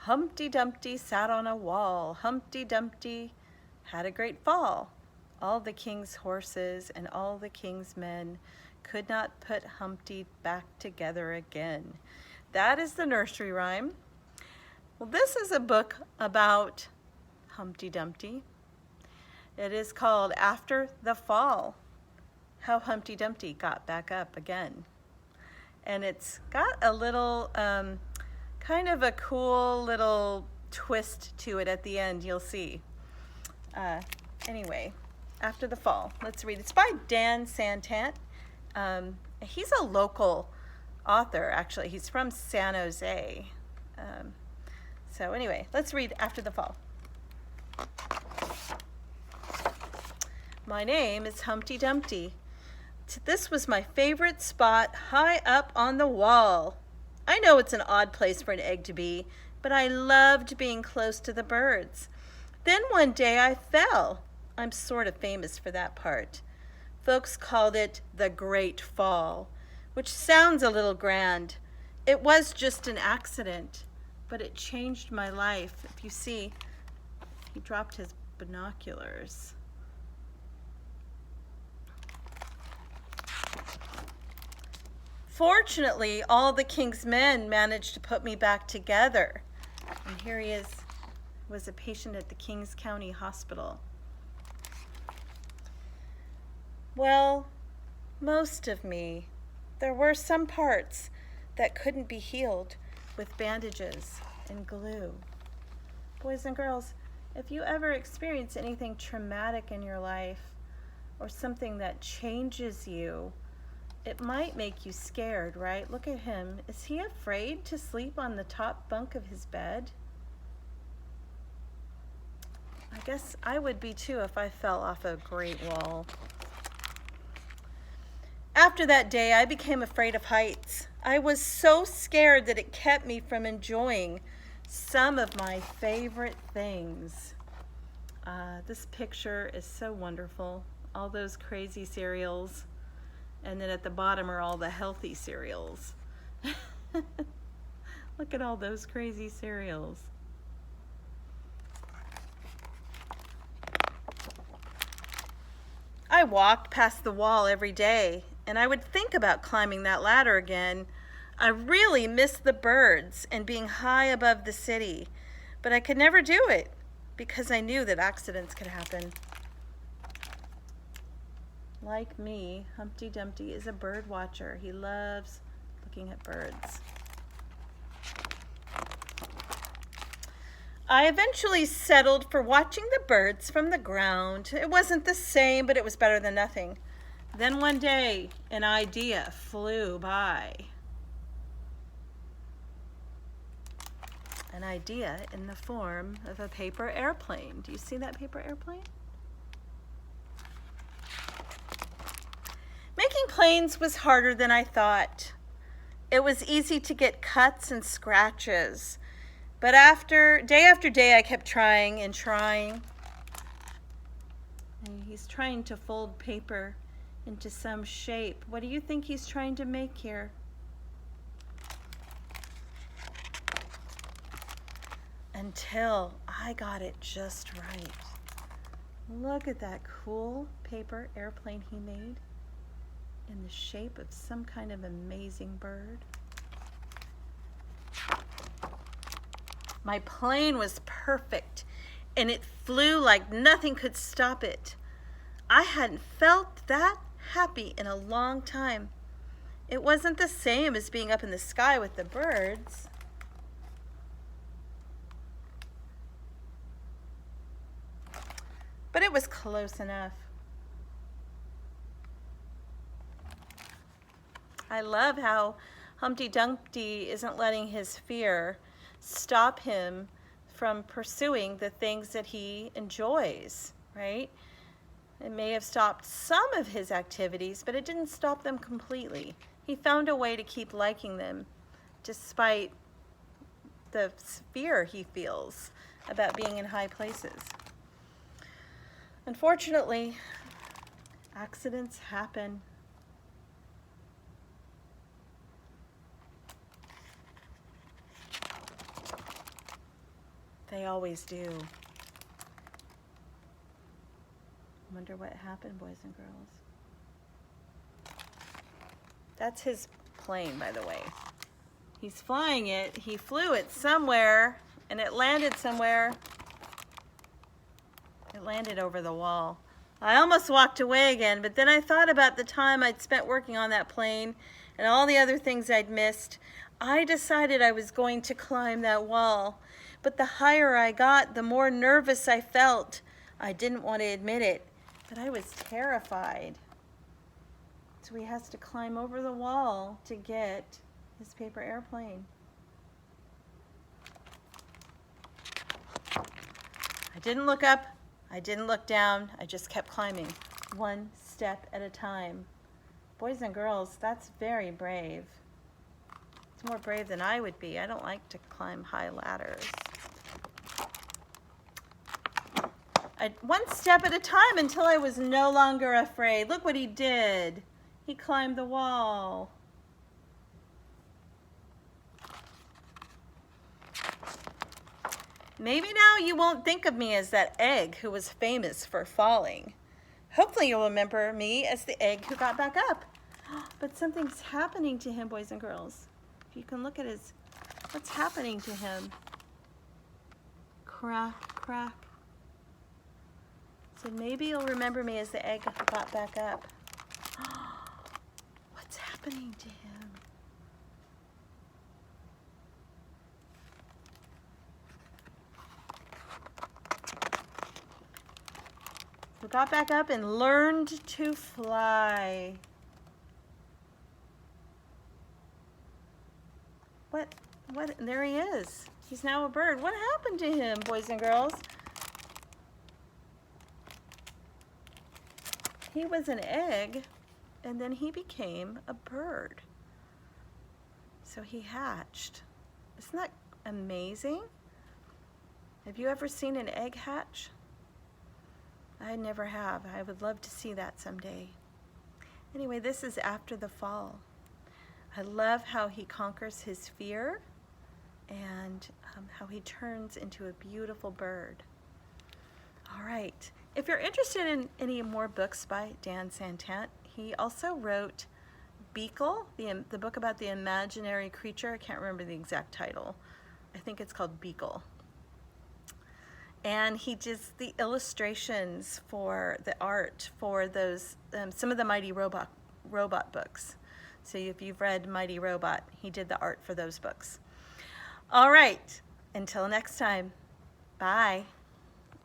Humpty Dumpty sat on a wall. Humpty Dumpty had a great fall. All the king's horses and all the king's men could not put Humpty back together again. That is the nursery rhyme. Well, this is a book about Humpty Dumpty. It is called After the Fall, How Humpty Dumpty Got Back Up Again. And it's got a little, kind of a cool little twist to it at the end, you'll see. Anyway, After the Fall, let's read. It's by Dan Santant. He's a local author, actually. He's from San Jose. So anyway, let's read After the Fall. My name is Humpty Dumpty. This was my favorite spot, high up on the wall. I know it's an odd place for an egg to be, but I loved being close to the birds. Then one day I fell. I'm sort of famous for that part. Folks called it the Great Fall, which sounds a little grand. It was just an accident, but it changed my life. If you see, he dropped his binoculars. Fortunately, all the king's men managed to put me back together. And here he is, was a patient at the Kings County Hospital. Well, most of me. There were some parts that couldn't be healed with bandages and glue. Boys and girls, if you ever experience anything traumatic in your life or something that changes you, it might make you scared, right? Look at him. Is he afraid to sleep on the top bunk of his bed? I guess I would be too if I fell off a great wall. After that day, I became afraid of heights. I was so scared that it kept me from enjoying some of my favorite things. This picture is so wonderful. All those crazy cereals. And then at the bottom are all the healthy cereals. Look at all those crazy cereals. I walked past the wall every day, and I would think about climbing that ladder again. I really missed the birds and being high above the city, but I could never do it because I knew that accidents could happen. Like me, Humpty Dumpty is a bird watcher. He loves looking at birds. I eventually settled for watching the birds from the ground. It wasn't the same, but it was better than nothing. Then one day, an idea flew by. An idea in the form of a paper airplane. Do you see that paper airplane? Making planes was harder than I thought. It was easy to get cuts and scratches. But after day, I kept trying and trying. And he's trying to fold paper into some shape. What do you think he's trying to make here? Until I got it just right. Look at that cool paper airplane he made in the shape of some kind of amazing bird. My plane was perfect, and it flew like nothing could stop it. I hadn't felt that happy in a long time. It wasn't the same as being up in the sky with the birds. But it was close enough. I love how Humpty Dumpty isn't letting his fear stop him from pursuing the things that he enjoys, right? It may have stopped some of his activities, but it didn't stop them completely. He found a way to keep liking them despite the fear he feels about being in high places. Unfortunately, accidents happen. They always do. Wonder what happened, boys and girls. That's his plane, by the way. He's flying it. He flew it somewhere, and it landed somewhere. It landed over the wall. I almost walked away again, but then I thought about the time I'd spent working on that plane and all the other things I'd missed. I decided I was going to climb that wall, but the higher I got, the more nervous I felt. I didn't want to admit it, but I was terrified. So he has to climb over the wall to get his paper airplane. I didn't look up. I didn't look down. I just kept climbing, one step at a time. Boys and girls, that's very brave. It's more brave than I would be. I don't like to climb high ladders. One step at a time until I was no longer afraid. Look what he did. He climbed the wall. Maybe now you won't think of me as that egg who was famous for falling. Hopefully you'll remember me as the egg who got back up. But something's happening to him, boys and girls. If you can look at what's happening to him. Crack, crack. So maybe you'll remember me as the egg who got back up. What's happening to him? Who got back up and learned to fly. What, there he is. He's now a bird. What happened to him, boys and girls? He was an egg, and then he became a bird. So he hatched. Isn't that amazing? Have you ever seen an egg hatch? I never have. I would love to see that someday. Anyway, this is after the fall. I love how he conquers his fear and how he turns into a beautiful bird. All right. If you're interested in any more books by Dan Santant, he also wrote Beagle, the book about the imaginary creature. I can't remember the exact title. I think it's called Beagle. And he does the illustrations for the art for those, some of the Mighty Robot books. So if you've read Mighty Robot, he did the art for those books. All right, until next time, bye.